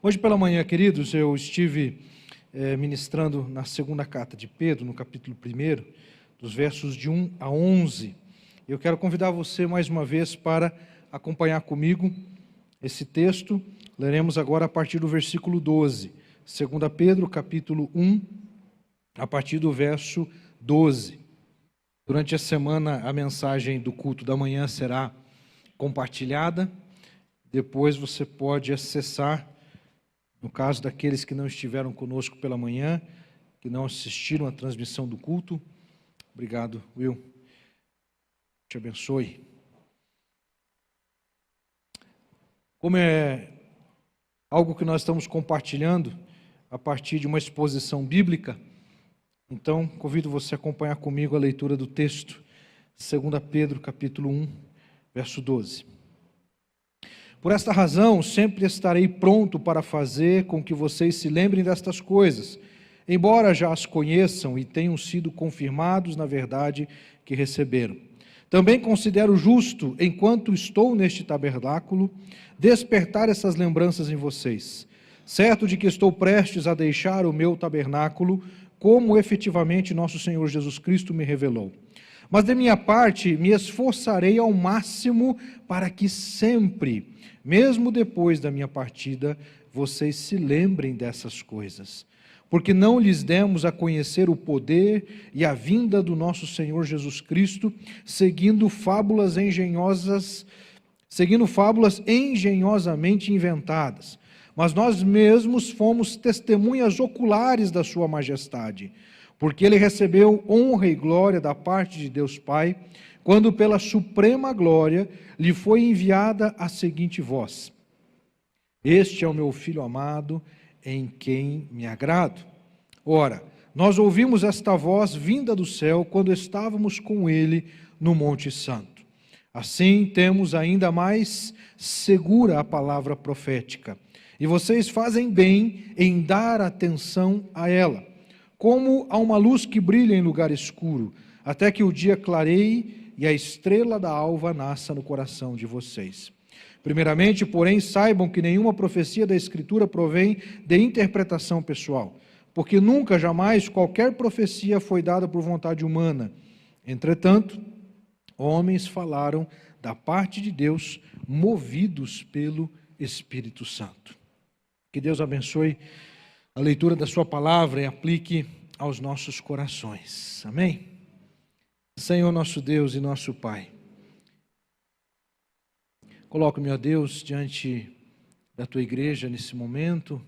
Hoje pela manhã, queridos, eu estive ministrando na segunda carta de Pedro, no capítulo 1, dos versos de 1 a 11. Eu quero convidar você mais uma vez para acompanhar comigo esse texto. Leremos agora a partir do versículo 12. 2 Pedro, capítulo 1, a partir do verso 12. Durante a semana, a mensagem do culto da manhã será compartilhada. Depois você pode acessar, no caso daqueles que não estiveram conosco pela manhã, que não assistiram à transmissão do culto. Obrigado, Will. Te abençoe. Como é algo que nós estamos compartilhando a partir de uma exposição bíblica, então convido você a acompanhar comigo a leitura do texto, 2 Pedro, capítulo 1, verso 12. Por esta razão, sempre estarei pronto para fazer com que vocês se lembrem destas coisas, embora já as conheçam e tenham sido confirmados na verdade que receberam. Também considero justo, enquanto estou neste tabernáculo, despertar essas lembranças em vocês, certo de que estou prestes a deixar o meu tabernáculo, como efetivamente nosso Senhor Jesus Cristo me revelou. Mas de minha parte, me esforçarei ao máximo para que sempre, mesmo depois da minha partida, vocês se lembrem dessas coisas. Porque não lhes demos a conhecer o poder e a vinda do nosso Senhor Jesus Cristo, seguindo fábulas engenhosamente inventadas. Mas nós mesmos fomos testemunhas oculares da sua majestade, porque ele recebeu honra e glória da parte de Deus Pai, quando pela suprema glória lhe foi enviada a seguinte voz: Este é o meu Filho amado, em quem me agrado. Ora, nós ouvimos esta voz vinda do céu quando estávamos com ele no Monte Santo. Assim temos ainda mais segura a palavra profética, e vocês fazem bem em dar atenção a ela, como a uma luz que brilha em lugar escuro, até que o dia clareie e a estrela da alva nasça no coração de vocês. Primeiramente, porém, saibam que nenhuma profecia da Escritura provém de interpretação pessoal, porque nunca, jamais, qualquer profecia foi dada por vontade humana. Entretanto, homens falaram da parte de Deus, movidos pelo Espírito Santo. Que Deus abençoe a leitura da sua palavra e aplique aos nossos corações. Amém? Senhor nosso Deus e nosso Pai, coloco-me, ó Deus, diante da Tua igreja nesse momento,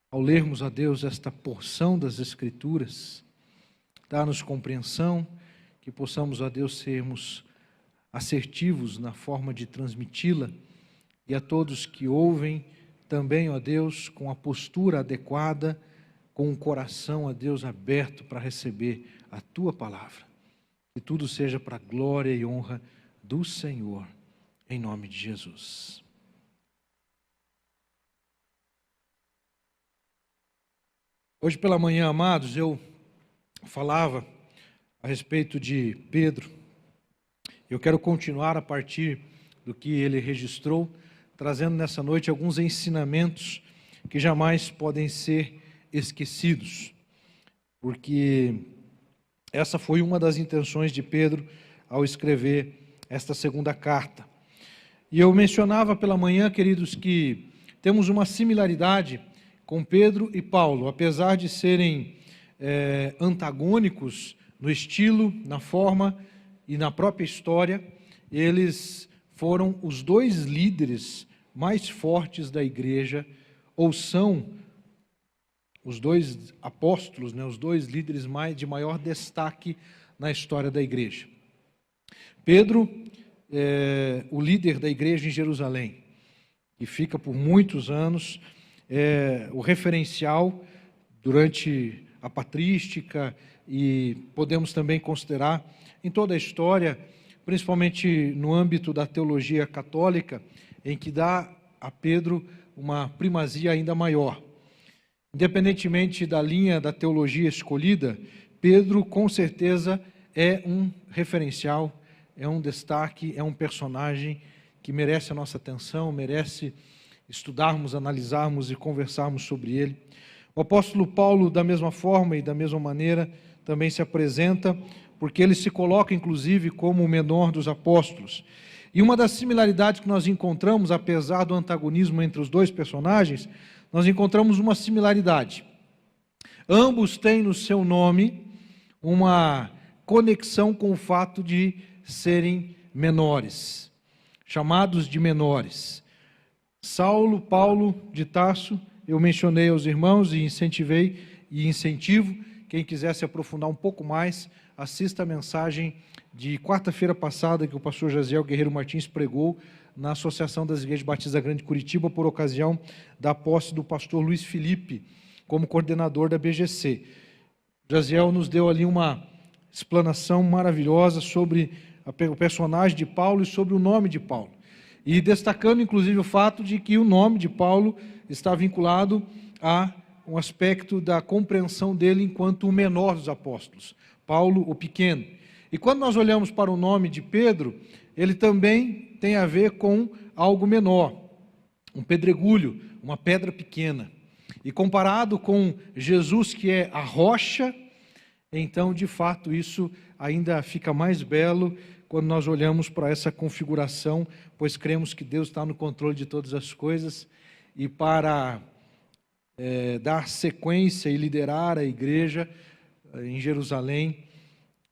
ao lermos, ó Deus, esta porção das Escrituras, dá-nos compreensão, que possamos, ó Deus, sermos assertivos na forma de transmiti-la, e a todos que ouvem também, ó Deus, com a postura adequada, com o coração, ó Deus, aberto para receber a Tua palavra. Que tudo seja para a glória e honra do Senhor, em nome de Jesus. Hoje pela manhã, amados, eu falava a respeito de Pedro. Eu quero continuar a partir do que ele registrou, trazendo nessa noite alguns ensinamentos que jamais podem ser esquecidos, porque essa foi uma das intenções de Pedro ao escrever esta segunda carta. E eu mencionava pela manhã, queridos, que temos uma similaridade com Pedro e Paulo, apesar de serem antagônicos no estilo, na forma e na própria história. Eles foram os dois líderes mais fortes da igreja, ou são os dois apóstolos, os dois líderes de maior destaque na história da igreja. Pedro é o líder da igreja em Jerusalém, que fica por muitos anos o referencial durante a patrística, e podemos também considerar em toda a história, principalmente no âmbito da teologia católica, em que dá a Pedro uma primazia ainda maior. Independentemente da linha da teologia escolhida, Pedro com certeza é um referencial, é um destaque, é um personagem que merece a nossa atenção, merece estudarmos, analisarmos e conversarmos sobre ele. O apóstolo Paulo, da mesma forma e da mesma maneira, também se apresenta, porque ele se coloca, inclusive, como o menor dos apóstolos. E uma das similaridades que nós encontramos, apesar do antagonismo entre os dois personagens, nós encontramos uma similaridade. Ambos têm no seu nome uma conexão com o fato de serem menores, chamados de menores. Saulo, Paulo de Tarso, eu mencionei aos irmãos e incentivei e incentivo, quem quiser se aprofundar um pouco mais, assista a mensagem de quarta-feira passada que o pastor Jaziel Guerreiro Martins pregou na Associação das Igrejas Batistas Grande de Curitiba, por ocasião da posse do pastor Luiz Felipe, como coordenador da BGC. Jaziel nos deu ali uma explanação maravilhosa sobre o personagem de Paulo e sobre o nome de Paulo. E destacando, inclusive, o fato de que o nome de Paulo está vinculado a um aspecto da compreensão dele enquanto o menor dos apóstolos, Paulo o pequeno. E quando nós olhamos para o nome de Pedro, ele também tem a ver com algo menor, um pedregulho, uma pedra pequena. E comparado com Jesus, que é a rocha, então, de fato, isso ainda fica mais belo quando nós olhamos para essa configuração, pois cremos que Deus está no controle de todas as coisas, e para dar sequência e liderar a igreja em Jerusalém,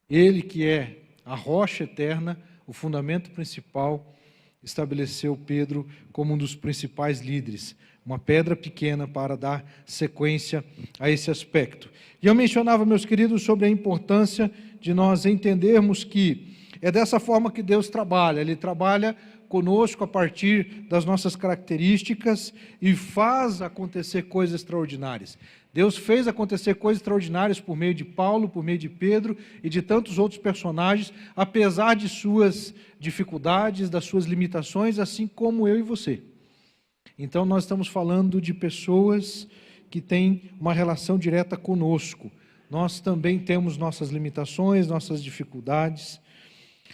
Ele que é a rocha eterna, o fundamento principal, estabeleceu Pedro como um dos principais líderes, uma pedra pequena para dar sequência a esse aspecto. E eu mencionava, meus queridos, sobre a importância de nós entendermos que é dessa forma que Deus trabalha. Ele trabalha conosco a partir das nossas características e faz acontecer coisas extraordinárias. Deus fez acontecer coisas extraordinárias por meio de Paulo, por meio de Pedro e de tantos outros personagens, apesar de suas dificuldades, das suas limitações, assim como eu e você. Então nós estamos falando de pessoas que têm uma relação direta conosco. Nós também temos nossas limitações, nossas dificuldades.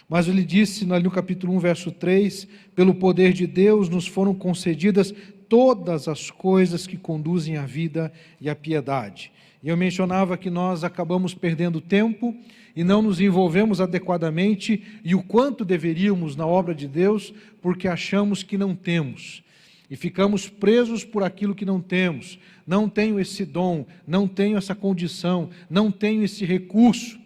Mas ele disse no capítulo 1, verso 3, pelo poder de Deus nos foram concedidas todas as coisas que conduzem à vida e à piedade. E eu mencionava que nós acabamos perdendo tempo e não nos envolvemos adequadamente e o quanto deveríamos na obra de Deus, porque achamos que não temos. E ficamos presos por aquilo que não temos. Não tenho esse dom, não tenho essa condição, não tenho esse recurso.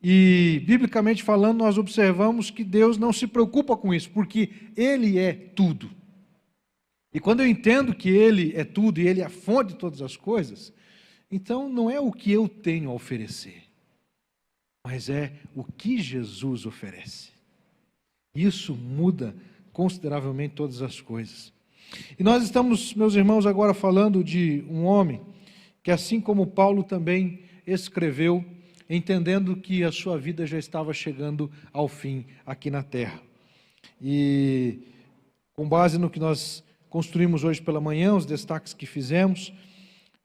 E, biblicamente falando, nós observamos que Deus não se preocupa com isso, porque Ele é tudo. E quando eu entendo que Ele é tudo e Ele é a fonte de todas as coisas, então não é o que eu tenho a oferecer, mas é o que Jesus oferece. Isso muda consideravelmente todas as coisas. E nós estamos, meus irmãos, agora falando de um homem que, assim como Paulo também escreveu, entendendo que a sua vida já estava chegando ao fim aqui na terra. E com base no que nós construímos hoje pela manhã, os destaques que fizemos,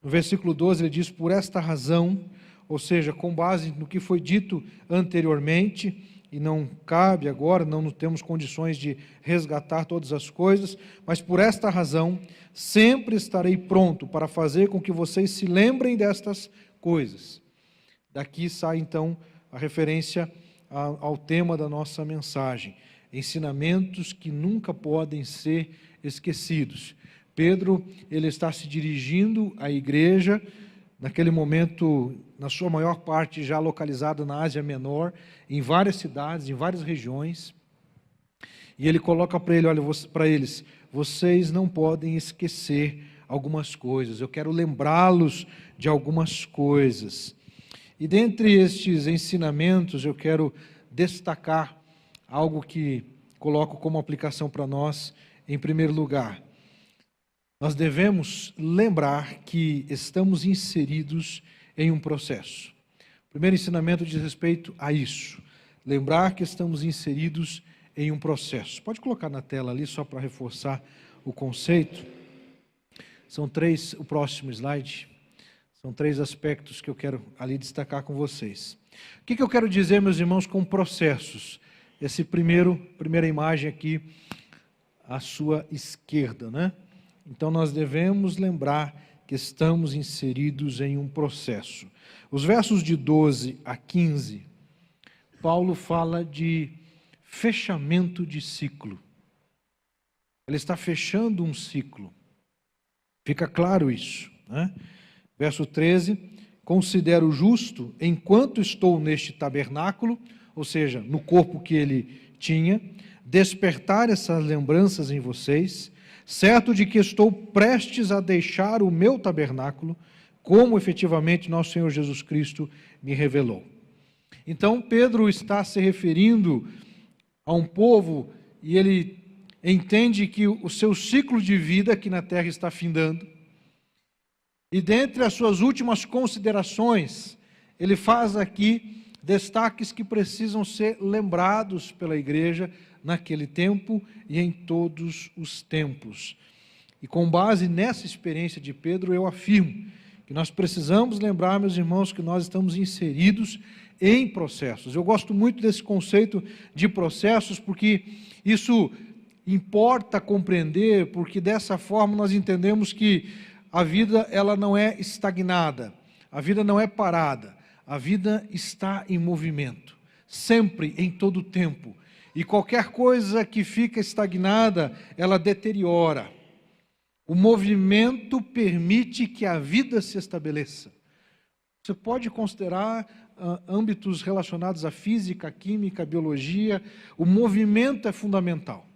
no versículo 12 ele diz, por esta razão, ou seja, com base no que foi dito anteriormente, e não cabe agora, não temos condições de resgatar todas as coisas, mas por esta razão, sempre estarei pronto para fazer com que vocês se lembrem destas coisas. Daqui sai então a referência ao tema da nossa mensagem, ensinamentos que nunca podem ser esquecidos. Pedro, ele está se dirigindo à igreja, naquele momento, na sua maior parte já localizada na Ásia Menor, em várias cidades, em várias regiões, e ele coloca para eles, vocês não podem esquecer algumas coisas, eu quero lembrá-los de algumas coisas. E dentre estes ensinamentos, eu quero destacar algo que coloco como aplicação para nós, em primeiro lugar. Nós devemos lembrar que estamos inseridos em um processo. O primeiro ensinamento diz respeito a isso. Lembrar que estamos inseridos em um processo. Pode colocar na tela ali, só para reforçar o conceito. São três, o próximo slide. São três aspectos que eu quero ali destacar com vocês. O que eu quero dizer, meus irmãos, com processos? Essa primeira imagem aqui, à sua esquerda, né? então nós devemos lembrar que estamos inseridos em um processo. Os versos de 12 a 15, Paulo fala de fechamento de ciclo. Ele está fechando um ciclo. Fica claro isso, né? Verso 13, considero justo, enquanto estou neste tabernáculo, ou seja, no corpo que ele tinha, despertar essas lembranças em vocês, certo de que estou prestes a deixar o meu tabernáculo, como efetivamente nosso Senhor Jesus Cristo me revelou. Então, Pedro está se referindo a um povo e ele entende que o seu ciclo de vida aqui na terra está findando. E dentre as suas últimas considerações, ele faz aqui destaques que precisam ser lembrados pela igreja naquele tempo e em todos os tempos. E com base nessa experiência de Pedro, eu afirmo que nós precisamos lembrar, meus irmãos, que nós estamos inseridos em processos. Eu gosto muito desse conceito de processos, porque isso importa compreender, porque dessa forma nós entendemos que a vida ela não é estagnada, a vida não é parada, a vida está em movimento, sempre, em todo tempo. E qualquer coisa que fica estagnada, ela deteriora. O movimento permite que a vida se estabeleça. Você pode considerar âmbitos relacionados à física, à química, à biologia. O movimento é fundamental.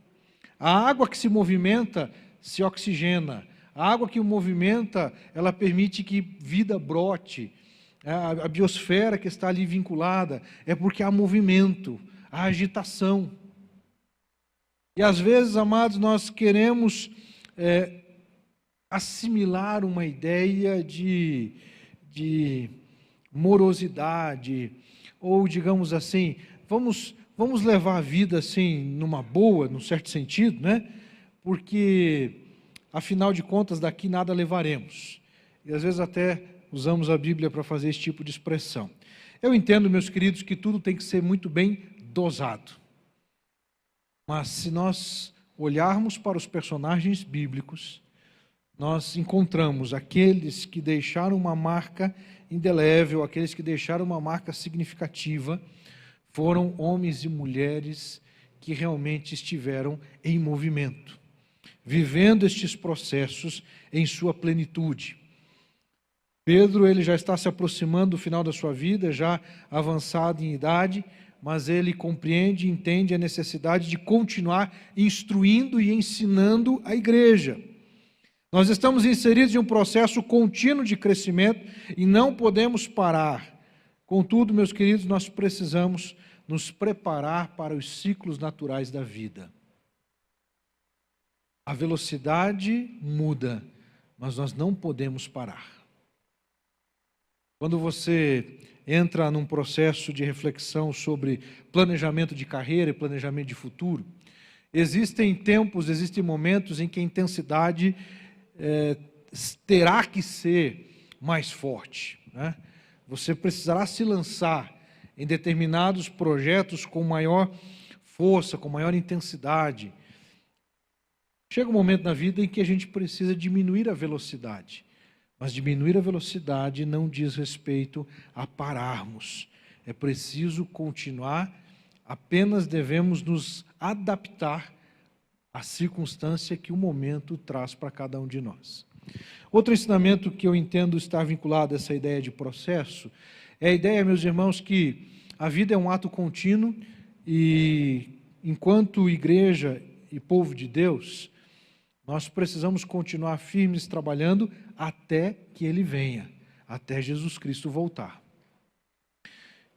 A água que se movimenta se oxigena. A água que movimenta, ela permite que vida brote. A biosfera que está ali vinculada é porque há movimento, há agitação. E às vezes, amados, nós queremos assimilar uma ideia de morosidade, ou digamos assim, vamos levar a vida assim, numa boa, num certo sentido, né? Porque, afinal de contas, daqui nada levaremos. E às vezes até usamos a Bíblia para fazer esse tipo de expressão. Eu entendo, meus queridos, que tudo tem que ser muito bem dosado. Mas se nós olharmos para os personagens bíblicos, nós encontramos aqueles que deixaram uma marca indelével, aqueles que deixaram uma marca significativa, foram homens e mulheres que realmente estiveram em movimento, vivendo estes processos em sua plenitude. Pedro, ele já está se aproximando do final da sua vida, já avançado em idade, mas ele compreende e entende a necessidade de continuar instruindo e ensinando a igreja. Nós estamos inseridos em um processo contínuo de crescimento e não podemos parar. Contudo, meus queridos, nós precisamos nos preparar para os ciclos naturais da vida. A velocidade muda, mas nós não podemos parar. Quando você entra num processo de reflexão sobre planejamento de carreira e planejamento de futuro, existem tempos, existem momentos em que a intensidade terá que ser mais forte, né? Você precisará se lançar em determinados projetos com maior força, com maior intensidade. Chega um momento na vida em que a gente precisa diminuir a velocidade. Mas diminuir a velocidade não diz respeito a pararmos. É preciso continuar, apenas devemos nos adaptar à circunstância que o momento traz para cada um de nós. Outro ensinamento que eu entendo estar vinculado a essa ideia de processo é a ideia, meus irmãos, que a vida é um ato contínuo e, enquanto igreja e povo de Deus, nós precisamos continuar firmes trabalhando até que Ele venha, até Jesus Cristo voltar.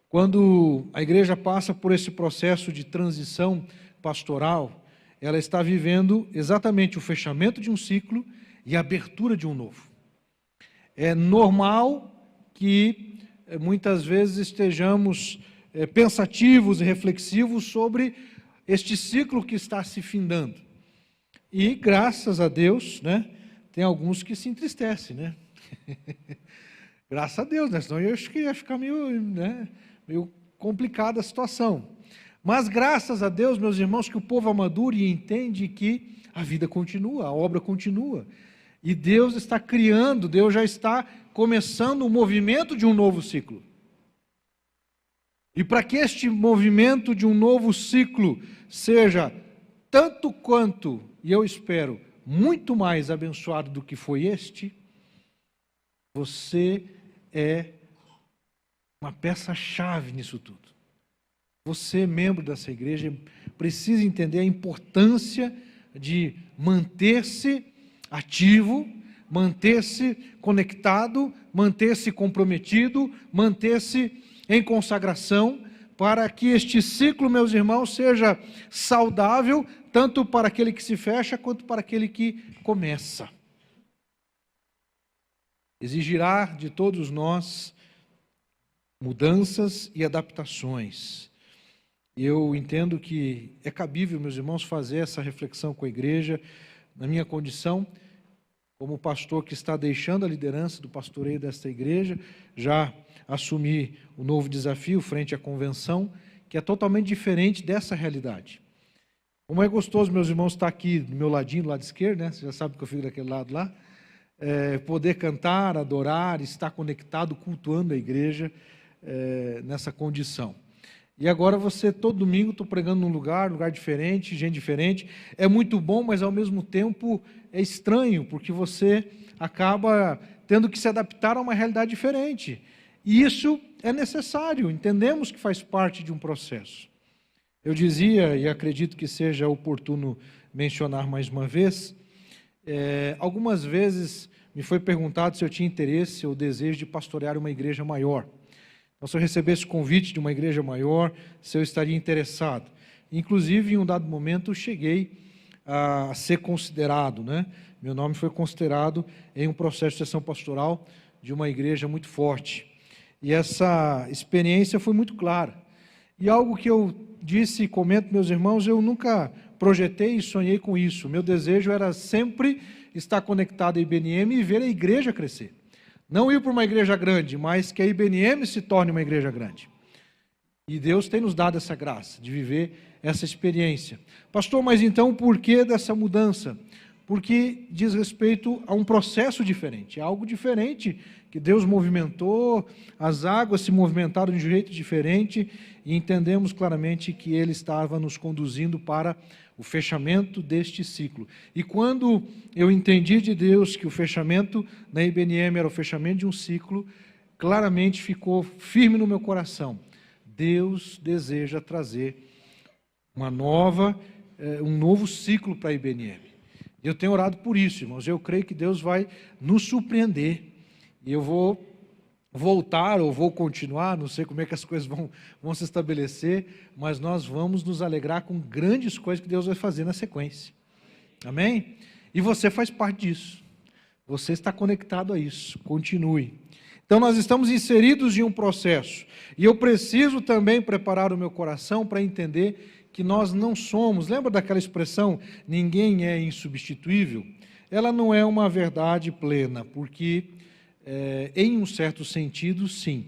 Quando a igreja passa por esse processo de transição pastoral, ela está vivendo exatamente o fechamento de um ciclo e a abertura de um novo. É normal que muitas vezes estejamos pensativos e reflexivos sobre este ciclo que está se findando. E graças a Deus, né, tem alguns que se entristecem, né? Graças a Deus, né? Senão eu acho que ia ficar meio complicada a situação. Mas graças a Deus, meus irmãos, que o povo amadure e entende que a vida continua, a obra continua. E Deus está criando, Deus já está começando o movimento de um novo ciclo. E para que este movimento de um novo ciclo seja tanto quanto, e eu espero, muito mais abençoado do que foi este, você é uma peça-chave nisso tudo. Você, membro dessa igreja, precisa entender a importância de manter-se ativo, manter-se conectado, manter-se comprometido, manter-se em consagração, para que este ciclo, meus irmãos, seja saudável, tanto para aquele que se fecha, quanto para aquele que começa. Exigirá de todos nós mudanças e adaptações. Eu entendo que é cabível, meus irmãos, fazer essa reflexão com a igreja, na minha condição, como pastor que está deixando a liderança do pastoreio desta igreja, já assumi o novo desafio frente à convenção, que é totalmente diferente dessa realidade. Como é gostoso, meus irmãos, estar aqui do meu ladinho, do lado esquerdo, né? Você já sabe que eu fico daquele lado lá, poder cantar, adorar, estar conectado, cultuando a igreja nessa condição. E agora você, todo domingo, estou pregando num lugar diferente, gente diferente. É muito bom, mas ao mesmo tempo é estranho, porque você acaba tendo que se adaptar a uma realidade diferente. E isso é necessário, entendemos que faz parte de um processo. Eu dizia, e acredito que seja oportuno mencionar mais uma vez, algumas vezes me foi perguntado se eu tinha interesse ou desejo de pastorear uma igreja maior. Então, se eu recebesse convite de uma igreja maior, se eu estaria interessado. Inclusive, em um dado momento, eu cheguei a ser considerado, né? Meu nome foi considerado em um processo de sessão pastoral de uma igreja muito forte. E essa experiência foi muito clara. E algo que eu disse e comento, meus irmãos, eu nunca projetei e sonhei com isso. Meu desejo era sempre estar conectado à IBNM e ver a igreja crescer. Não ir para uma igreja grande, mas que a IBNM se torne uma igreja grande. E Deus tem nos dado essa graça de viver essa experiência. Pastor, mas então por que dessa mudança? Porque diz respeito a um processo diferente, é algo diferente que Deus movimentou, as águas se movimentaram de um jeito diferente e entendemos claramente que Ele estava nos conduzindo para o fechamento deste ciclo. E quando eu entendi de Deus que o fechamento na IBNM era o fechamento de um ciclo, claramente ficou firme no meu coração. Deus deseja trazer um novo ciclo para a IBNM. Eu tenho orado por isso, irmãos. Eu creio que Deus vai nos surpreender. E eu vou voltar ou vou continuar, não sei como é que as coisas vão se estabelecer, mas nós vamos nos alegrar com grandes coisas que Deus vai fazer na sequência. Amém? E você faz parte disso. Você está conectado a isso. Continue. Então nós estamos inseridos em um processo. E eu preciso também preparar o meu coração para entender que nós não somos, lembra daquela expressão, ninguém é insubstituível? Ela não é uma verdade plena, porque em um certo sentido, sim,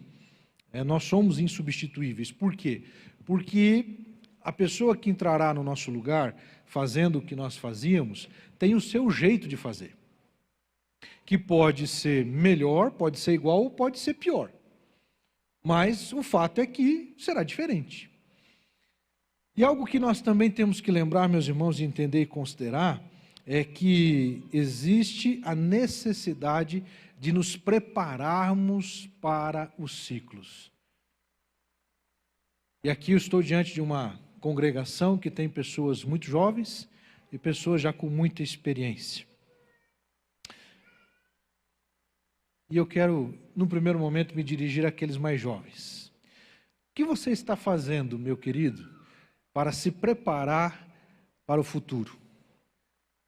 nós somos insubstituíveis. Por quê? Porque a pessoa que entrará no nosso lugar, fazendo o que nós fazíamos, tem o seu jeito de fazer, que pode ser melhor, pode ser igual ou pode ser pior. Mas o fato é que será diferente. E algo que nós também temos que lembrar, meus irmãos, e entender e considerar, é que existe a necessidade de nos prepararmos para os ciclos. E aqui eu estou diante de uma congregação que tem pessoas muito jovens e pessoas já com muita experiência. E eu quero, no primeiro momento, me dirigir àqueles mais jovens. O que você está fazendo, meu querido, para se preparar para o futuro?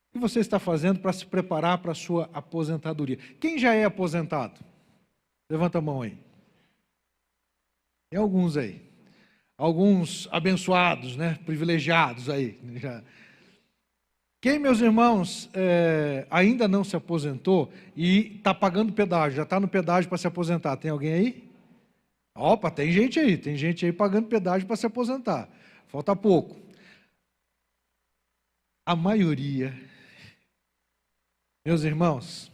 O que você está fazendo para se preparar para a sua aposentadoria? Quem já é aposentado? Levanta a mão aí. Tem alguns aí. Alguns abençoados, né? Privilegiados aí. Quem, meus irmãos, ainda não se aposentou e está pagando pedágio, já está no pedágio para se aposentar, tem alguém aí? Opa, tem gente aí pagando pedágio para se aposentar. falta pouco. A maioria, meus irmãos,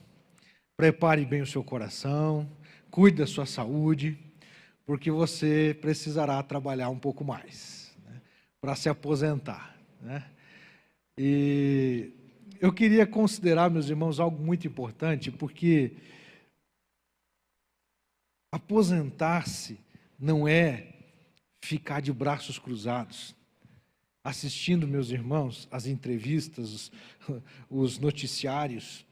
prepare bem o seu coração, cuide da sua saúde, porque você precisará trabalhar um pouco mais, né, para se aposentar, né? E eu queria considerar, meus irmãos, algo muito importante, porque aposentar-se não é ficar de braços cruzados, assistindo, meus irmãos, as entrevistas, os noticiários,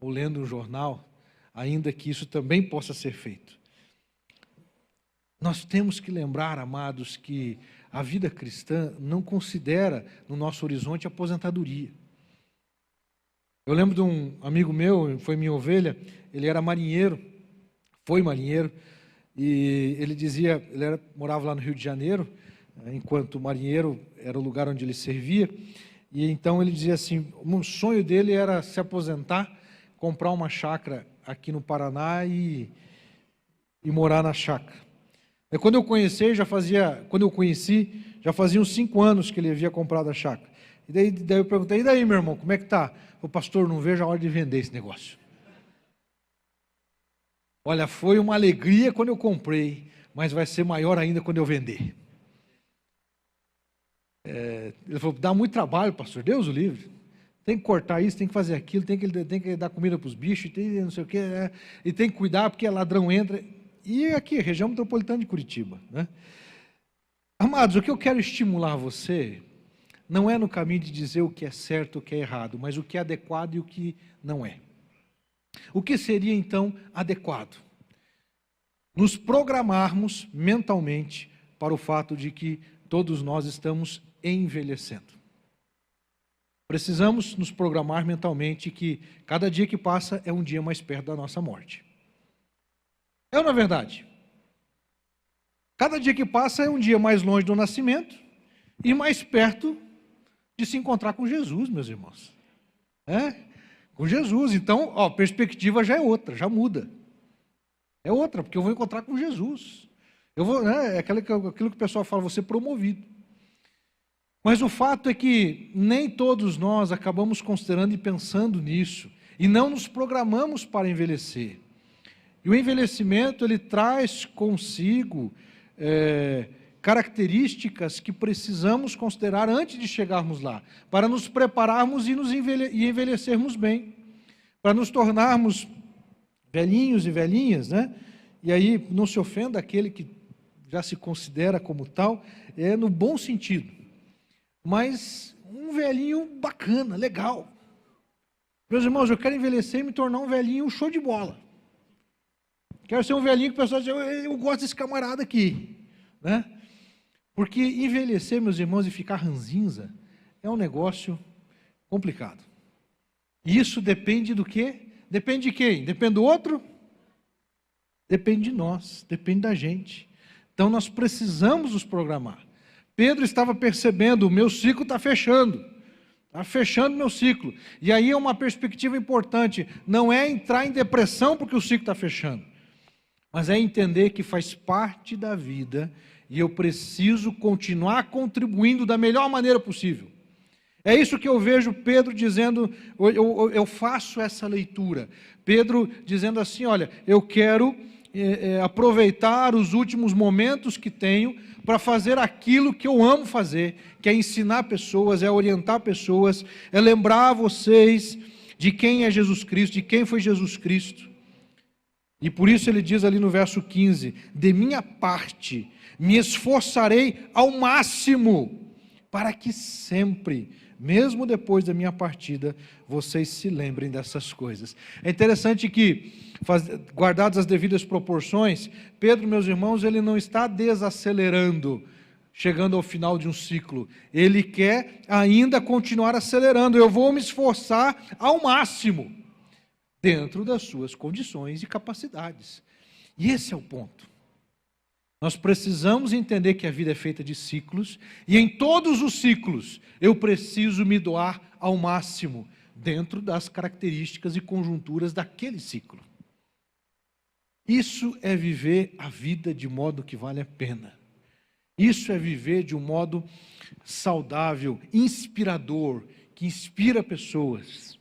ou lendo um jornal, ainda que isso também possa ser feito. Nós temos que lembrar, amados, que a vida cristã não considera no nosso horizonte a aposentadoria. Eu lembro de um amigo meu, foi minha ovelha, ele era marinheiro, foi marinheiro, e ele dizia, morava lá no Rio de Janeiro, enquanto marinheiro era o lugar onde ele servia, e então ele dizia assim, um sonho dele era se aposentar, comprar uma chácara aqui no Paraná e morar na chácara. E quando eu conheci, já fazia uns 5 anos que ele havia comprado a chácara. E daí eu perguntei, e daí, meu irmão, como é que tá? O pastor, não vejo a hora de vender esse negócio. Olha, foi uma alegria quando eu comprei, mas vai ser maior ainda quando eu vender. Ele falou, dá muito trabalho, pastor, Deus o livre. Tem que cortar isso, tem que fazer aquilo, tem que dar comida para os bichos, tem não sei o quê, e tem que cuidar porque ladrão entra. E aqui, região metropolitana de Curitiba, né? Amados, o que eu quero estimular você não é no caminho de dizer o que é certo e o que é errado, mas o que é adequado e o que não é. O que seria, então, adequado? Nos programarmos mentalmente para o fato de que todos nós estamos envelhecendo. Precisamos nos programar mentalmente que cada dia que passa é um dia mais perto da nossa morte. É ou não é verdade? Cada dia que passa é um dia mais longe do nascimento e mais perto de se encontrar com Jesus, meus irmãos. Com Jesus. Então, a perspectiva já é outra, já muda. É outra, porque eu vou encontrar com Jesus. É aquilo que o pessoal fala, vou ser promovido. Mas o fato é que nem todos nós acabamos considerando e pensando nisso, e não nos programamos para envelhecer. E o envelhecimento, ele traz consigo características que precisamos considerar antes de chegarmos lá, para nos prepararmos e envelhecermos bem, para nos tornarmos velhinhos e velhinhas, né? E aí não se ofenda aquele que já se considera como tal, no bom sentido, mas um velhinho bacana, legal. Meus irmãos, eu quero envelhecer e me tornar um velhinho show de bola. Quero ser um velhinho que o pessoal diz, eu gosto desse camarada aqui, né? Porque envelhecer, meus irmãos, e ficar ranzinza é um negócio complicado. E isso depende do quê? Depende de quem? Depende do outro? Depende de nós, depende da gente. Então nós precisamos nos programar. Pedro estava percebendo, o meu ciclo está fechando. Está fechando meu ciclo. E aí é uma perspectiva importante. Não é entrar em depressão porque o ciclo está fechando. Mas é entender que faz parte da vida e eu preciso continuar contribuindo da melhor maneira possível. É isso que eu vejo Pedro dizendo, eu faço essa leitura. Pedro dizendo assim, olha, eu quero aproveitar os últimos momentos que tenho para fazer aquilo que eu amo fazer, que é ensinar pessoas, é orientar pessoas, é lembrar vocês de quem é Jesus Cristo, de quem foi Jesus Cristo. E por isso ele diz ali no verso 15, de minha parte me esforçarei ao máximo para que sempre, mesmo depois da minha partida, vocês se lembrem dessas coisas. É interessante que, guardadas as devidas proporções, Pedro, meus irmãos, ele não está desacelerando, chegando ao final de um ciclo. Ele quer ainda continuar acelerando. Eu vou me esforçar ao máximo, dentro das suas condições e capacidades. E esse é o ponto. Nós precisamos entender que a vida é feita de ciclos, e em todos os ciclos eu preciso me doar ao máximo, dentro das características e conjunturas daquele ciclo. Isso é viver a vida de modo que vale a pena. Isso é viver de um modo saudável, inspirador, que inspira pessoas.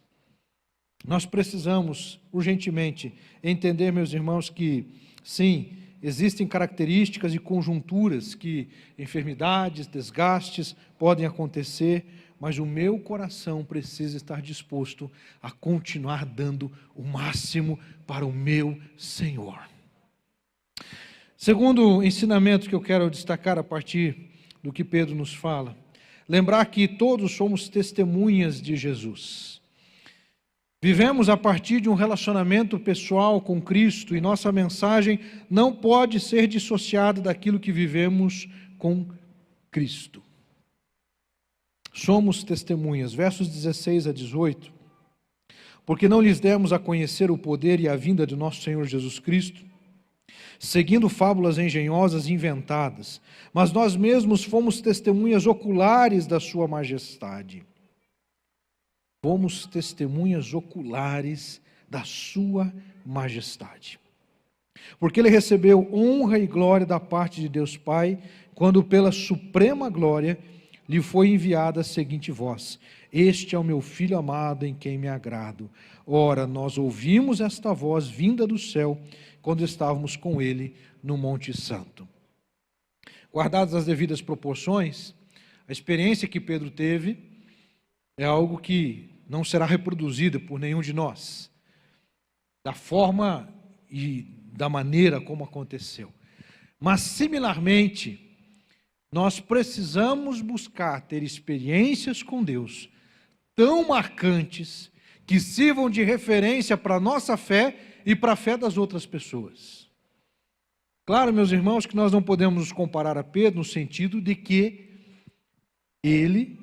Nós precisamos, urgentemente, entender, meus irmãos, que, sim, existem características e conjunturas que enfermidades, desgastes podem acontecer, mas o meu coração precisa estar disposto a continuar dando o máximo para o meu Senhor. Segundo ensinamento que eu quero destacar a partir do que Pedro nos fala, lembrar que todos somos testemunhas de Jesus. Vivemos a partir de um relacionamento pessoal com Cristo e nossa mensagem não pode ser dissociada daquilo que vivemos com Cristo. Somos testemunhas, versos 16 a 18, porque não lhes demos a conhecer o poder e a vinda de nosso Senhor Jesus Cristo, seguindo fábulas engenhosas e inventadas, mas nós mesmos fomos testemunhas oculares da sua majestade. Fomos testemunhas oculares da sua majestade. Porque ele recebeu honra e glória da parte de Deus Pai, quando pela suprema glória lhe foi enviada a seguinte voz: este é o meu Filho amado em quem me agrado. Ora, nós ouvimos esta voz vinda do céu, quando estávamos com ele no Monte Santo. Guardadas as devidas proporções, a experiência que Pedro teve é algo que não será reproduzida por nenhum de nós, da forma e da maneira como aconteceu. Mas, similarmente, nós precisamos buscar ter experiências com Deus tão marcantes que sirvam de referência para a nossa fé e para a fé das outras pessoas. Claro, meus irmãos, que nós não podemos nos comparar a Pedro no sentido de que ele,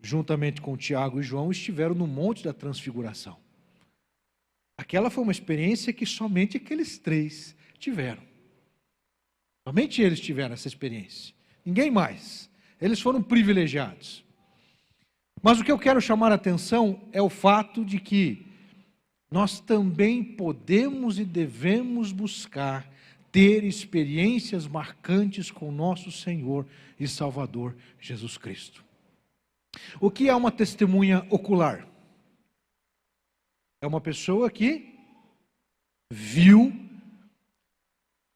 juntamente com Tiago e João, estiveram no Monte da Transfiguração. Aquela foi uma experiência que somente aqueles três tiveram. Somente eles tiveram essa experiência. Ninguém mais. Eles foram privilegiados. Mas o que eu quero chamar a atenção é o fato de que nós também podemos e devemos buscar ter experiências marcantes com nosso Senhor e Salvador Jesus Cristo. O que é uma testemunha ocular? É uma pessoa que viu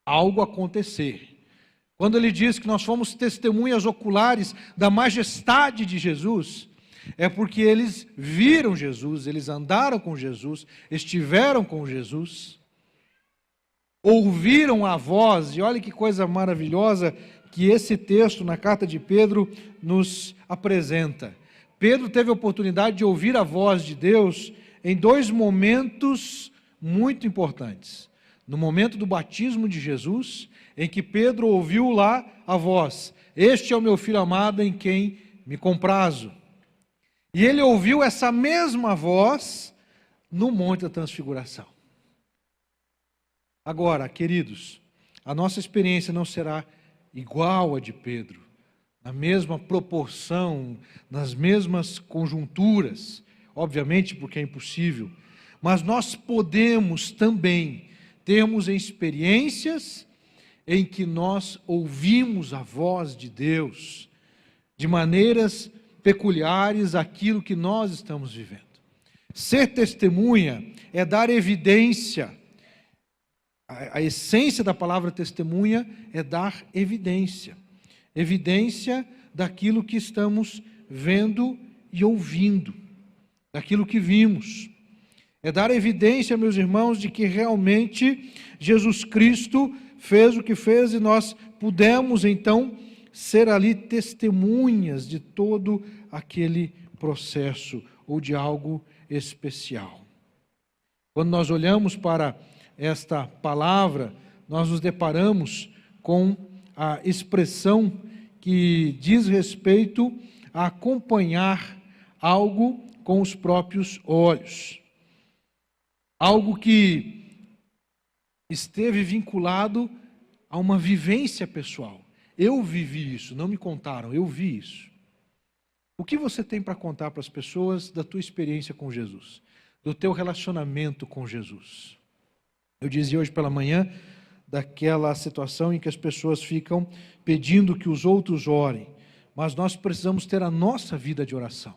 algo acontecer. Quando ele diz que nós fomos testemunhas oculares da majestade de Jesus, é porque eles viram Jesus, eles andaram com Jesus, estiveram com Jesus, ouviram a voz, e olha que coisa maravilhosa que esse texto na carta de Pedro nos apresenta. Pedro teve a oportunidade de ouvir a voz de Deus em dois momentos muito importantes. No momento do batismo de Jesus, em que Pedro ouviu lá a voz: este é o meu Filho amado em quem me comprazo. E ele ouviu essa mesma voz no Monte da Transfiguração. Agora, queridos, a nossa experiência não será igual à de Pedro, na mesma proporção, nas mesmas conjunturas, obviamente porque é impossível, mas nós podemos também termos experiências em que nós ouvimos a voz de Deus de maneiras peculiares àquilo que nós estamos vivendo. Ser testemunha é dar evidência. A essência da palavra testemunha é dar evidência. Evidência daquilo que estamos vendo e ouvindo, daquilo que vimos. É dar evidência, meus irmãos, de que realmente Jesus Cristo fez o que fez e nós pudemos, então, ser ali testemunhas de todo aquele processo ou de algo especial. Quando nós olhamos para esta palavra, nós nos deparamos com a expressão que diz respeito a acompanhar algo com os próprios olhos. Algo que esteve vinculado a uma vivência pessoal. Eu vivi isso, não me contaram, eu vi isso. O que você tem para contar para as pessoas da tua experiência com Jesus, do teu relacionamento com Jesus? Eu dizia hoje pela manhã daquela situação em que as pessoas ficam pedindo que os outros orem, mas nós precisamos ter a nossa vida de oração.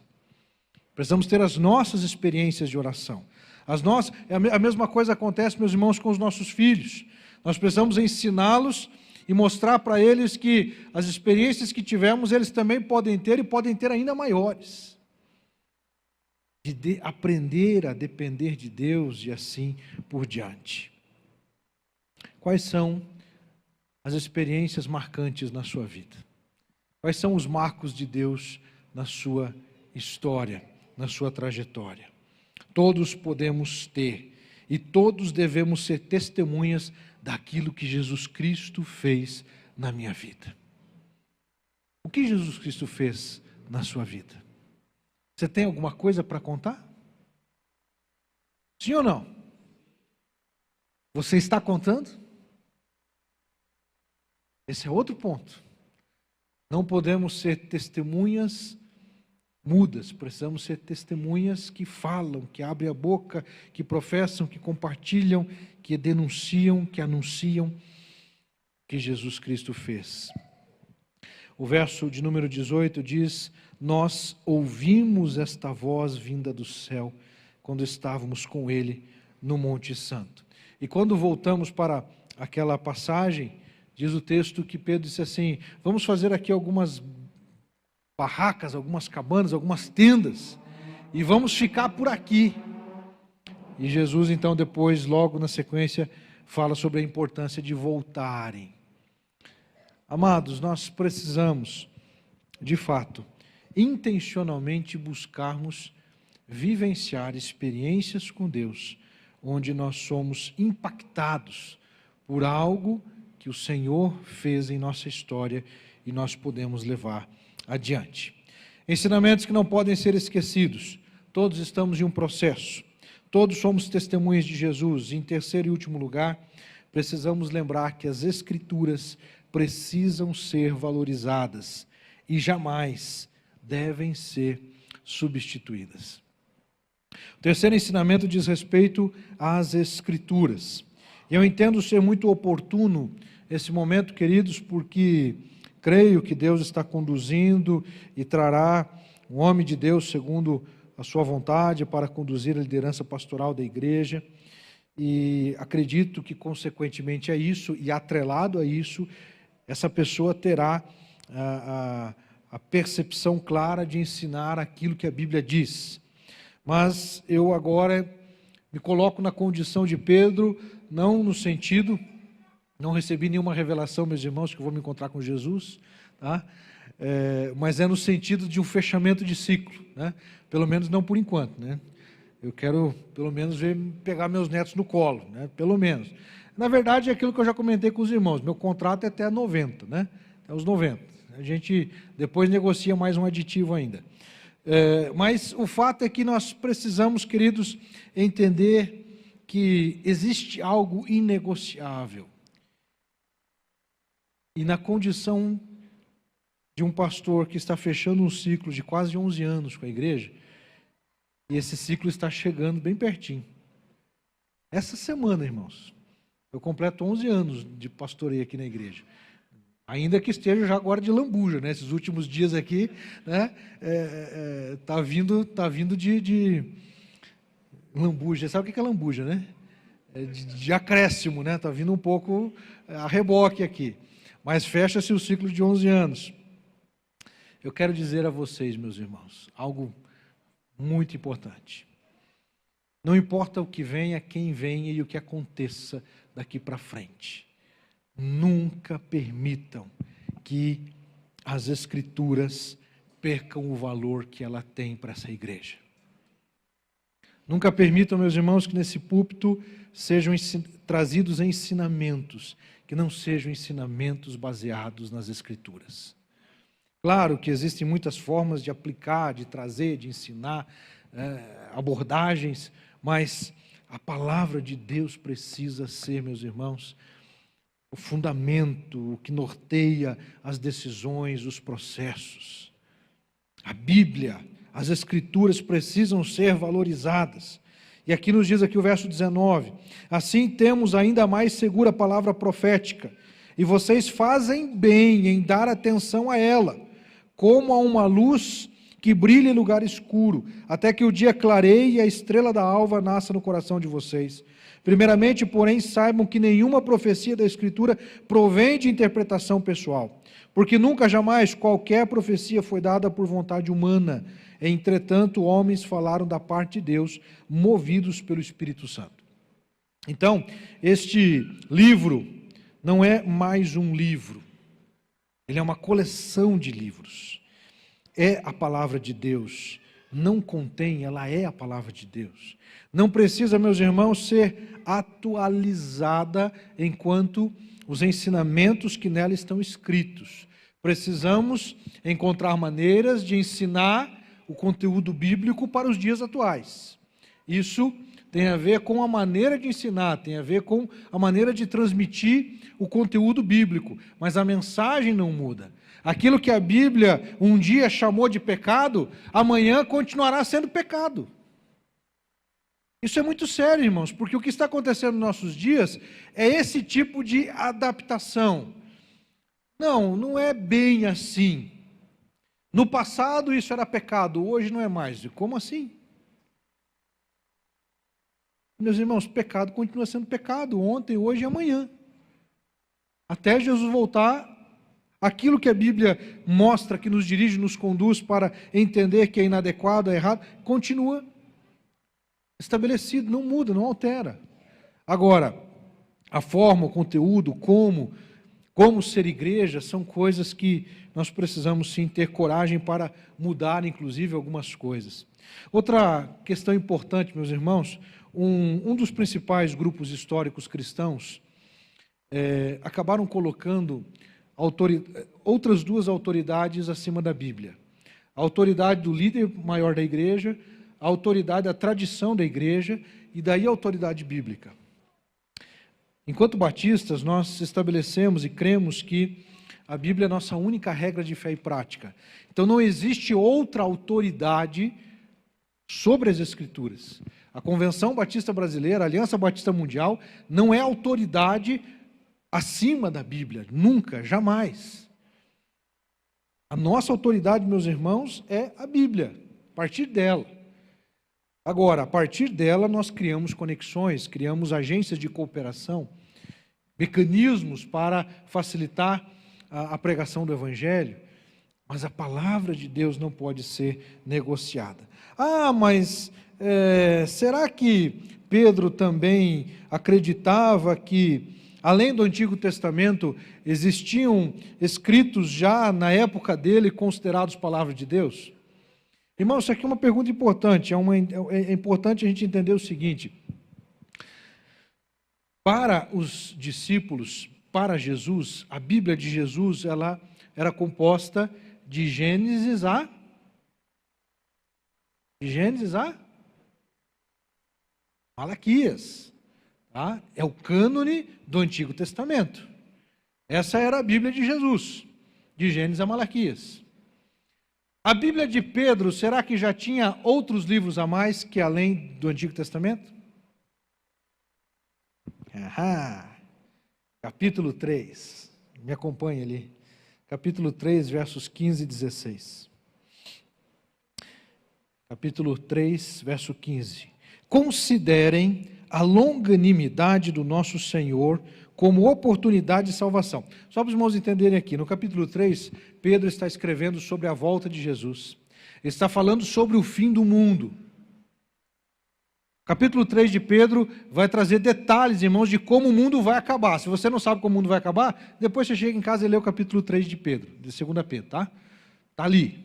Precisamos ter as nossas experiências de oração. A mesma coisa acontece, meus irmãos, com os nossos filhos. Nós precisamos ensiná-los e mostrar para eles que as experiências que tivemos, eles também podem ter e podem ter ainda maiores. De aprender a depender de Deus e assim por diante. Quais são as experiências marcantes na sua vida? Quais são os marcos de Deus na sua história, na sua trajetória? Todos podemos ter e todos devemos ser testemunhas daquilo que Jesus Cristo fez na minha vida. O que Jesus Cristo fez na sua vida? Você tem alguma coisa para contar? Sim ou não? Você está contando? Esse é outro ponto. Não podemos ser testemunhas mudas, precisamos ser testemunhas que falam, que abrem a boca, que professam, que compartilham, que denunciam, que anunciam o que Jesus Cristo fez. O verso de número 18 diz: nós ouvimos esta voz vinda do céu quando estávamos com Ele no Monte Santo. E quando voltamos para aquela passagem, diz o texto que Pedro disse assim: vamos fazer aqui algumas barracas, algumas cabanas, algumas tendas, e vamos ficar por aqui. E Jesus então depois, logo na sequência, fala sobre a importância de voltarem. Amados, nós precisamos, de fato, intencionalmente buscarmos vivenciar experiências com Deus, onde nós somos impactados por algo que o Senhor fez em nossa história e nós podemos levar adiante. Ensinamentos que não podem ser esquecidos. Todos estamos em um processo. Todos somos testemunhas de Jesus. Em terceiro e último lugar, precisamos lembrar que as Escrituras precisam ser valorizadas e jamais devem ser substituídas. O terceiro ensinamento diz respeito às Escrituras. Eu entendo ser muito oportuno esse momento, queridos, porque creio que Deus está conduzindo e trará um homem de Deus segundo a sua vontade para conduzir a liderança pastoral da igreja. E acredito que, consequentemente a isso, e atrelado a isso, essa pessoa terá a percepção clara de ensinar aquilo que a Bíblia diz. Mas eu agora me coloco na condição de Pedro, não no sentido... Não recebi nenhuma revelação, meus irmãos, que eu vou me encontrar com Jesus, tá? Mas é no sentido de um fechamento de ciclo, né? Pelo menos não por enquanto, né? Eu quero, pelo menos, pegar meus netos no colo, né? Pelo menos. Na verdade, é aquilo que eu já comentei com os irmãos, meu contrato é até 90, né? Até os 90. A gente depois negocia mais um aditivo ainda. Mas o fato é que nós precisamos, queridos, entender que existe algo inegociável. E na condição de um pastor que está fechando um ciclo de quase 11 anos com a igreja, e esse ciclo está chegando bem pertinho. Essa semana, irmãos, eu completo 11 anos de pastoreio aqui na igreja. Ainda que esteja já agora de lambuja, né? Esses últimos dias aqui, né? Tá vindo de lambuja. Sabe o que é lambuja, né? De acréscimo, né? Tá vindo um pouco a reboque aqui. Mas fecha-se o ciclo de 11 anos. Eu quero dizer a vocês, meus irmãos, algo muito importante. Não importa o que venha, quem venha e o que aconteça daqui para frente. Nunca permitam que as Escrituras percam o valor que ela tem para essa igreja. Nunca permitam, meus irmãos, que nesse púlpito sejam trazidos ensinamentos que não sejam ensinamentos baseados nas Escrituras. Claro que existem muitas formas de aplicar, de trazer, de ensinar, abordagens, mas a palavra de Deus precisa ser, meus irmãos, o fundamento, o que norteia as decisões, os processos. A Bíblia, as Escrituras precisam ser valorizadas. E aqui nos diz aqui o verso 19: assim temos ainda mais segura a palavra profética, e vocês fazem bem em dar atenção a ela, como a uma luz que brilha em lugar escuro, até que o dia clareie e a estrela da alva nasça no coração de vocês. Primeiramente, porém, saibam que nenhuma profecia da Escritura provém de interpretação pessoal, porque nunca, jamais, qualquer profecia foi dada por vontade humana. Entretanto, homens falaram da parte de Deus, movidos pelo Espírito Santo. Então, este livro não é mais um livro, ele é uma coleção de livros. É a palavra de Deus, não contém, ela é a palavra de Deus. Não precisa, meus irmãos, ser atualizada enquanto os ensinamentos que nela estão escritos. Precisamos encontrar maneiras de ensinar o conteúdo bíblico para os dias atuais. Isso tem a ver com a maneira de ensinar, tem a ver com a maneira de transmitir o conteúdo bíblico, mas a mensagem não muda. Aquilo que a Bíblia um dia chamou de pecado, amanhã continuará sendo pecado. Isso é muito sério, irmãos, porque o que está acontecendo nos nossos dias é esse tipo de adaptação. Não, não é bem assim. No passado isso era pecado, hoje não é mais. Como assim? Meus irmãos, pecado continua sendo pecado, ontem, hoje e amanhã. Até Jesus voltar, aquilo que a Bíblia mostra, que nos dirige, nos conduz para entender que é inadequado, é errado, continua estabelecido, não muda, não altera. Agora, a forma, o conteúdo, como ser igreja, são coisas que nós precisamos sim ter coragem para mudar, inclusive, algumas coisas. Outra questão importante, meus irmãos, um dos principais grupos históricos cristãos acabaram colocando outras duas autoridades acima da Bíblia. A autoridade do líder maior da igreja, a autoridade da tradição da igreja e daí a autoridade bíblica. Enquanto batistas, nós estabelecemos e cremos que a Bíblia é a nossa única regra de fé e prática. Então não existe outra autoridade sobre as Escrituras. A Convenção Batista Brasileira, a Aliança Batista Mundial, não é autoridade acima da Bíblia, nunca, jamais. A nossa autoridade, meus irmãos, é a Bíblia, a partir dela. Agora, a partir dela, nós criamos conexões, criamos agências de cooperação, mecanismos para facilitar a pregação do Evangelho, mas a palavra de Deus não pode ser negociada. Mas será que Pedro também acreditava que, além do Antigo Testamento, existiam escritos já na época dele considerados palavra de Deus? Irmão, isso aqui é uma pergunta importante. É importante a gente entender o seguinte: para os discípulos, para Jesus, a Bíblia de Jesus, ela era composta de Gênesis a Malaquias. Tá? É o cânone do Antigo Testamento. Essa era a Bíblia de Jesus, de Gênesis a Malaquias. A Bíblia de Pedro, será que já tinha outros livros a mais que além do Antigo Testamento? Capítulo 3, me acompanhe ali. Capítulo 3, versos 15 e 16. Capítulo 3, verso 15. Considerem a longanimidade do nosso Senhor como oportunidade de salvação. Só para os irmãos entenderem aqui, no capítulo 3, Pedro está escrevendo sobre a volta de Jesus. Ele está falando sobre o fim do mundo. Capítulo 3 de Pedro vai trazer detalhes, irmãos, de como o mundo vai acabar. Se você não sabe como o mundo vai acabar, depois você chega em casa e lê o capítulo 3 de Pedro, de 2 Pedro, tá? Está ali.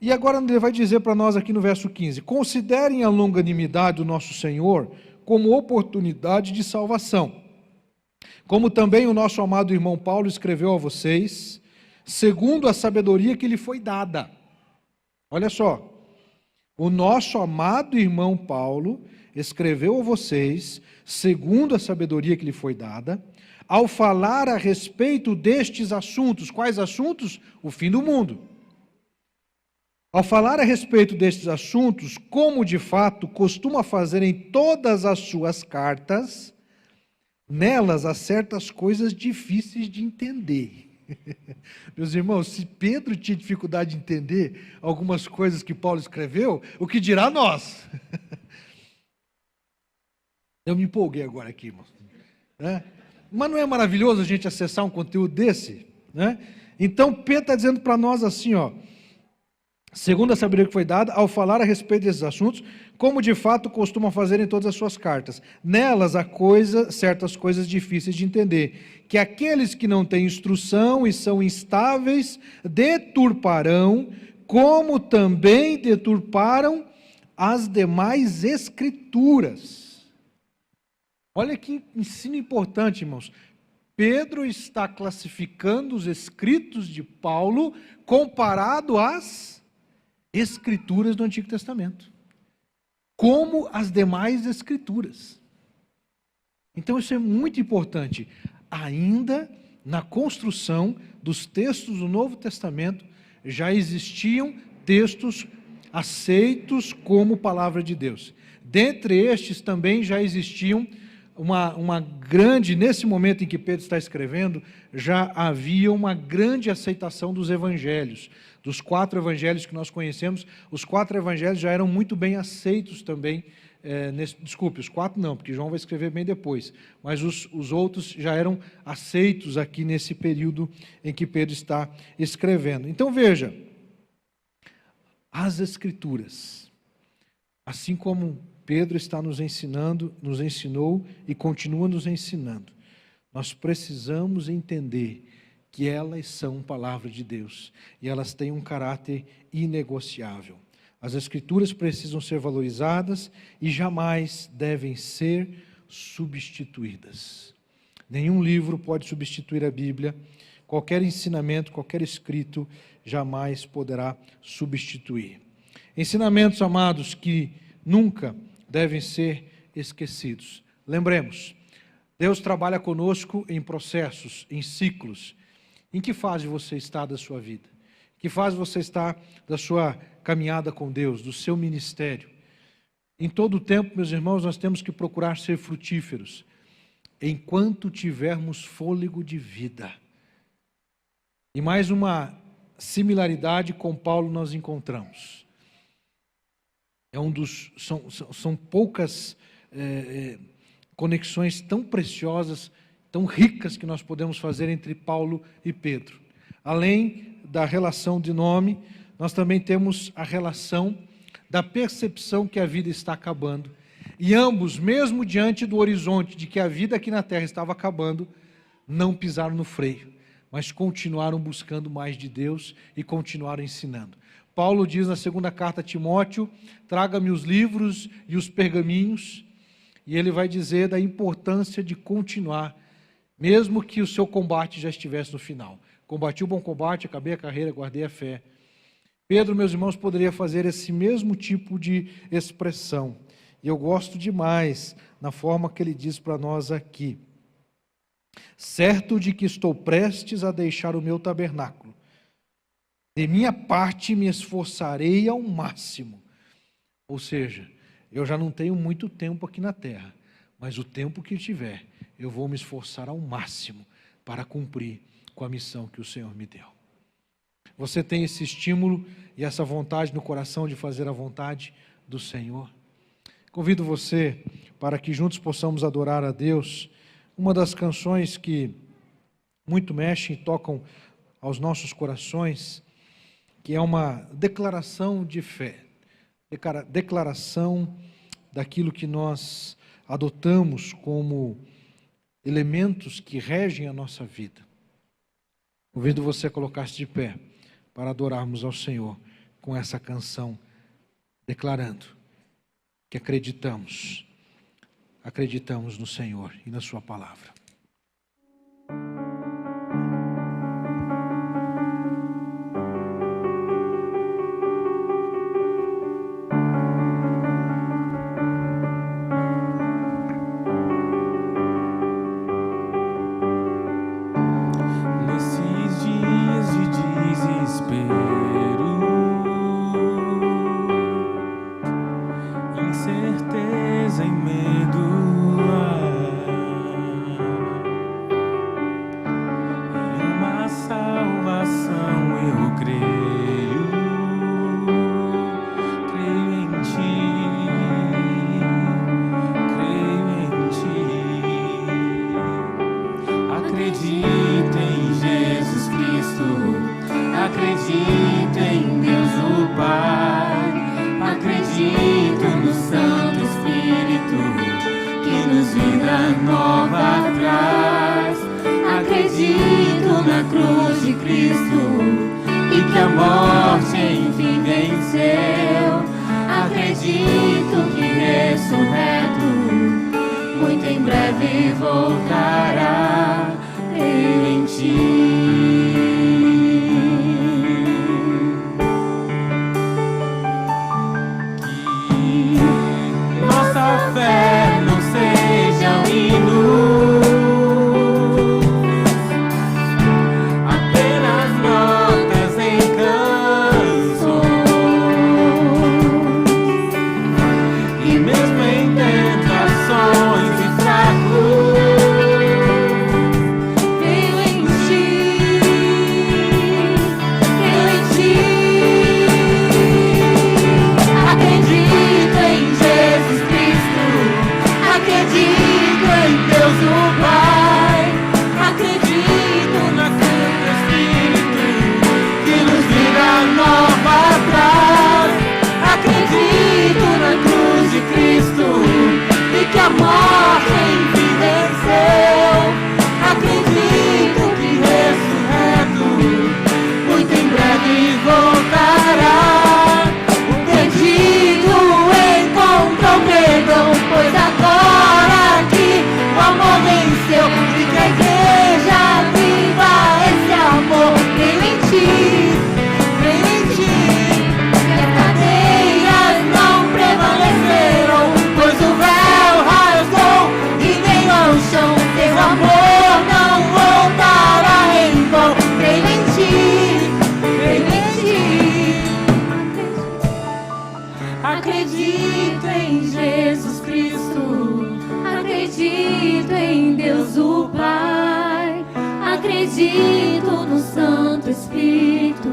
E agora ele vai dizer para nós aqui no verso 15: considerem a longanimidade do nosso Senhor como oportunidade de salvação, como também o nosso amado irmão Paulo escreveu a vocês, segundo a sabedoria que lhe foi dada. Olha só, o nosso amado irmão Paulo escreveu a vocês, segundo a sabedoria que lhe foi dada, ao falar a respeito destes assuntos. Quais assuntos? O fim do mundo. Ao falar a respeito destes assuntos, como de fato costuma fazer em todas as suas cartas, nelas há certas coisas difíceis de entender. Meus irmãos, se Pedro tinha dificuldade de entender algumas coisas que Paulo escreveu, o que dirá nós? Eu me empolguei agora aqui, irmão. Mas não é maravilhoso a gente acessar um conteúdo desse? Então, Pedro está dizendo para nós assim, segundo a sabedoria que foi dada, ao falar a respeito desses assuntos, como de fato costuma fazer em todas as suas cartas. Nelas há certas coisas difíceis de entender, que aqueles que não têm instrução e são instáveis deturparão, como também deturparam as demais escrituras. Olha que ensino importante, irmãos. Pedro está classificando os escritos de Paulo comparado às escrituras do Antigo Testamento, como as demais escrituras. Então isso é muito importante. Ainda na construção dos textos do Novo Testamento, já existiam textos aceitos como palavra de Deus. Dentre estes também já existiam uma grande, nesse momento em que Pedro está escrevendo, já havia uma grande aceitação dos evangelhos. Dos 4 evangelhos que nós conhecemos, os 4 evangelhos já eram muito bem aceitos também. Desculpe, os 4 não, porque João vai escrever bem depois, mas os outros já eram aceitos aqui nesse período em que Pedro está escrevendo. Então veja, as Escrituras, assim como Pedro está nos ensinando, nos ensinou e continua nos ensinando, nós precisamos entender que elas são palavra de Deus e elas têm um caráter inegociável. As Escrituras precisam ser valorizadas e jamais devem ser substituídas. Nenhum livro pode substituir a Bíblia, qualquer ensinamento, qualquer escrito jamais poderá substituir. Ensinamentos, amados, que nunca devem ser esquecidos. Lembremos, Deus trabalha conosco em processos, em ciclos. Em que fase você está da sua vida? Em que fase você está da sua caminhada com Deus, do seu ministério? Em todo o tempo, meus irmãos, nós temos que procurar ser frutíferos, enquanto tivermos fôlego de vida. E mais uma similaridade com Paulo nós encontramos. São poucas conexões tão preciosas, tão ricas que nós podemos fazer entre Paulo e Pedro. Além da relação de nome, nós também temos a relação da percepção que a vida está acabando. E ambos, mesmo diante do horizonte de que a vida aqui na terra estava acabando, não pisaram no freio, mas continuaram buscando mais de Deus e continuaram ensinando. Paulo diz na segunda carta a Timóteo, traga-me os livros e os pergaminhos, e ele vai dizer da importância de continuar, mesmo que o seu combate já estivesse no final. Combati o bom combate, acabei a carreira, guardei a fé. Pedro, meus irmãos, poderia fazer esse mesmo tipo de expressão, e eu gosto demais na forma que ele diz para nós aqui. Certo de que estou prestes a deixar o meu tabernáculo, de minha parte me esforçarei ao máximo. Ou seja, eu já não tenho muito tempo aqui na terra, mas o tempo que tiver, eu vou me esforçar ao máximo para cumprir com a missão que o Senhor me deu. Você tem esse estímulo e essa vontade no coração de fazer a vontade do Senhor? Convido você para que juntos possamos adorar a Deus. Uma das canções que muito mexem e tocam aos nossos corações, que é uma declaração de fé, declaração daquilo que nós adotamos como elementos que regem a nossa vida. Convido você a colocar-se de pé para adorarmos ao Senhor com essa canção, declarando que acreditamos no Senhor e na sua palavra. Nesses dias de desespero, Acredito em Deus o Pai, acredito no Santo Espírito, que nos vida nova traz. Acredito na cruz de Cristo e que a morte enfim venceu. Acredito que ressurreto muito em breve voltará. Creio em Ti. Que nossa fé não seja um hino, apenas notas em canções, e mesmo em tentações e fracos, creio em Ti, creio em Ti. Acredito em Jesus Cristo, acredito em Deus o Pai, acredito na Santo Espírito, que nos vida nova traz. Acredito na cruz de Cristo e que a morte enfim venceu. Acredito que ressurreto muito em breve voltará. O perdido encontrou perdão, pois agora que o amor venceu, e que a igreja viva esse amor. Creio em Ti, creio em Ti, que as cadeias não prevaleceram, pois o véu rasgou e veio ao chão. Teu amor não voltará em vão. Creio em Ti, creio em Ti. Acredito em Jesus Cristo, acredito em Deus o Pai, acredito no Santo Espírito,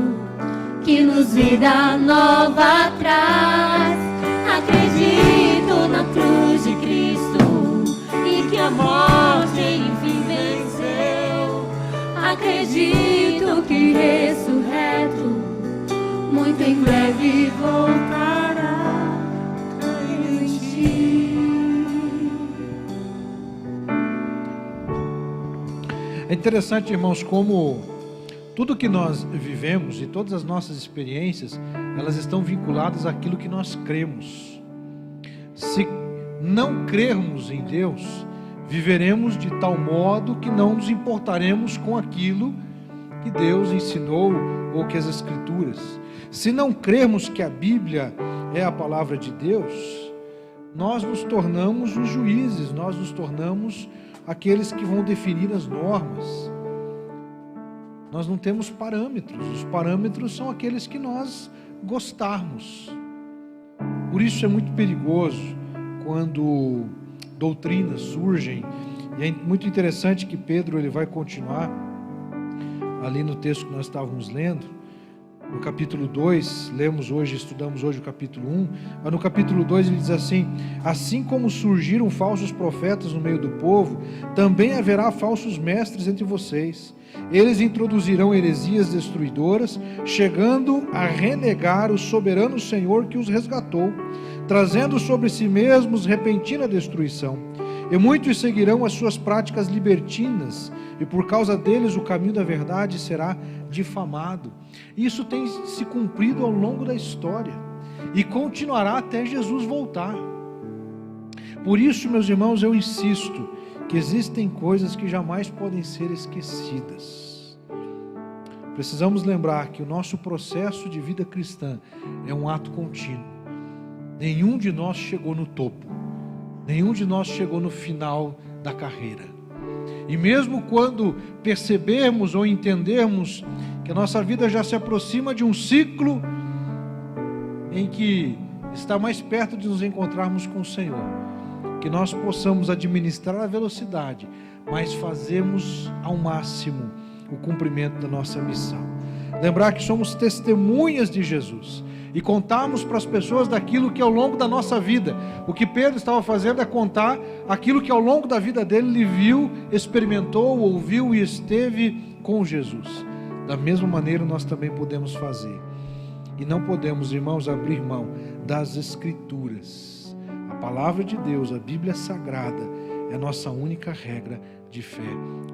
que nos vida nova traz. Acredito na cruz de Cristo e que a morte enfim venceu. Acredito que ressurreto muito em breve voltará. Creio em Ti. É interessante, irmãos, como tudo que nós vivemos e todas as nossas experiências, elas estão vinculadas àquilo que nós cremos. Se não crermos em Deus, viveremos de tal modo que não nos importaremos com aquilo que Deus ensinou ou que as Escrituras. Se não crermos que a Bíblia é a palavra de Deus, nós nos tornamos os juízes, nós nos tornamos aqueles que vão definir as normas. Nós não temos parâmetros, os parâmetros são aqueles que nós gostarmos. Por isso é muito perigoso quando doutrinas surgem, e é muito interessante que Pedro ele vai continuar ali no texto que nós estávamos lendo. No capítulo 2, estudamos hoje o capítulo 1, mas no capítulo 2 ele diz assim: assim como surgiram falsos profetas no meio do povo, também haverá falsos mestres entre vocês. Eles introduzirão heresias destruidoras, chegando a renegar o soberano Senhor que os resgatou, trazendo sobre si mesmos repentina destruição. E muitos seguirão as suas práticas libertinas, e por causa deles o caminho da verdade será difamado. Isso tem se cumprido ao longo da história, e continuará até Jesus voltar. Por isso, meus irmãos, eu insisto que existem coisas que jamais podem ser esquecidas. Precisamos lembrar que o nosso processo de vida cristã é um ato contínuo. Nenhum de nós chegou no topo. Nenhum de nós chegou no final da carreira. E mesmo quando percebermos ou entendermos que a nossa vida já se aproxima de um ciclo em que está mais perto de nos encontrarmos com o Senhor, que nós possamos administrar a velocidade, mas fazermos ao máximo o cumprimento da nossa missão. Lembrar que somos testemunhas de Jesus e contarmos para as pessoas daquilo que ao longo da nossa vida, o que Pedro estava fazendo é contar aquilo que ao longo da vida dele ele viu, experimentou, ouviu e esteve com Jesus. da mesma maneira nós também podemos fazer. E não podemos, irmãos, abrir mão das Escrituras. A palavra de Deus, a Bíblia Sagrada, é a nossa única regra de fé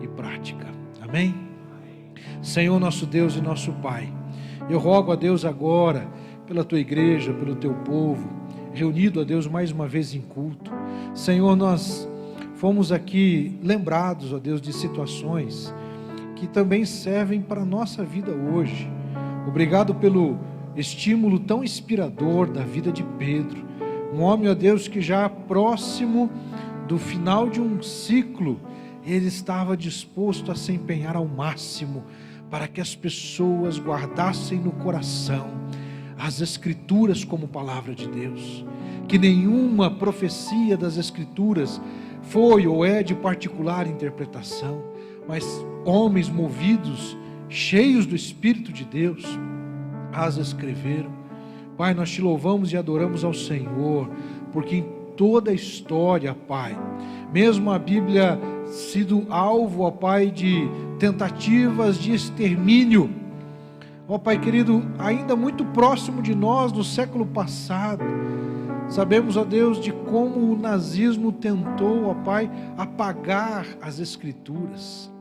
e prática. Amém? Senhor, nosso Deus e nosso Pai, eu rogo a Deus agora, pela Tua igreja, pelo Teu povo, reunido a Deus mais uma vez em culto. Senhor, nós fomos aqui lembrados, ó Deus, de situações que também servem para a nossa vida hoje. Obrigado pelo estímulo tão inspirador da vida de Pedro, um homem, ó Deus, que já próximo do final de um ciclo, ele estava disposto a se empenhar ao máximo para que as pessoas guardassem no coração as Escrituras como palavra de Deus, que nenhuma profecia das Escrituras foi ou é de particular interpretação, mas homens movidos, cheios do Espírito de Deus, as escreveram. Pai, nós te louvamos e adoramos ao Senhor, porque em toda a história, Pai, mesmo a Bíblia sido alvo, ó Pai, de tentativas de extermínio, ó Pai querido, ainda muito próximo de nós, no século passado, sabemos, ó Deus, de como o nazismo tentou, ó Pai, apagar as Escrituras,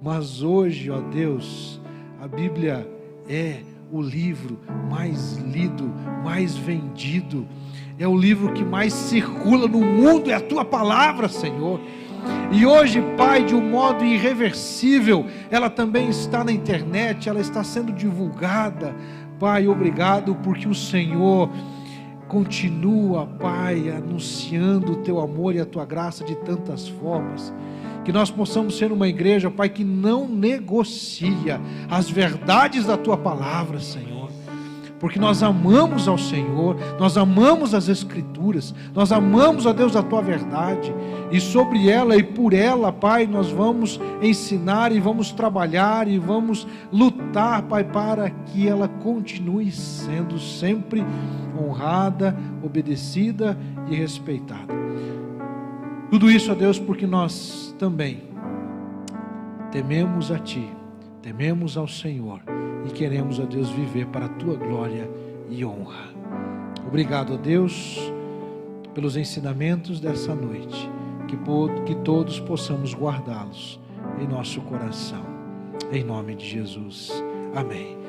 mas hoje, ó Deus, a Bíblia é o livro mais lido, mais vendido, é o livro que mais circula no mundo, é a Tua palavra, Senhor. E hoje, Pai, de um modo irreversível, ela também está na internet, ela está sendo divulgada. Pai, obrigado, porque o Senhor continua, Pai, anunciando o Teu amor e a Tua graça de tantas formas. Que nós possamos ser uma igreja, Pai, que não negocia as verdades da Tua palavra, Senhor. Porque nós amamos ao Senhor, nós amamos as Escrituras, nós amamos a Deus a Tua verdade, e sobre ela e por ela, Pai, nós vamos ensinar e vamos trabalhar e vamos lutar, Pai, para que ela continue sendo sempre honrada, obedecida e respeitada. Tudo isso, ó Deus, porque nós também tememos a Ti, tememos ao Senhor e queremos, ó Deus, viver para a Tua glória e honra. Obrigado, ó Deus, pelos ensinamentos dessa noite, que todos possamos guardá-los em nosso coração, em nome de Jesus. Amém.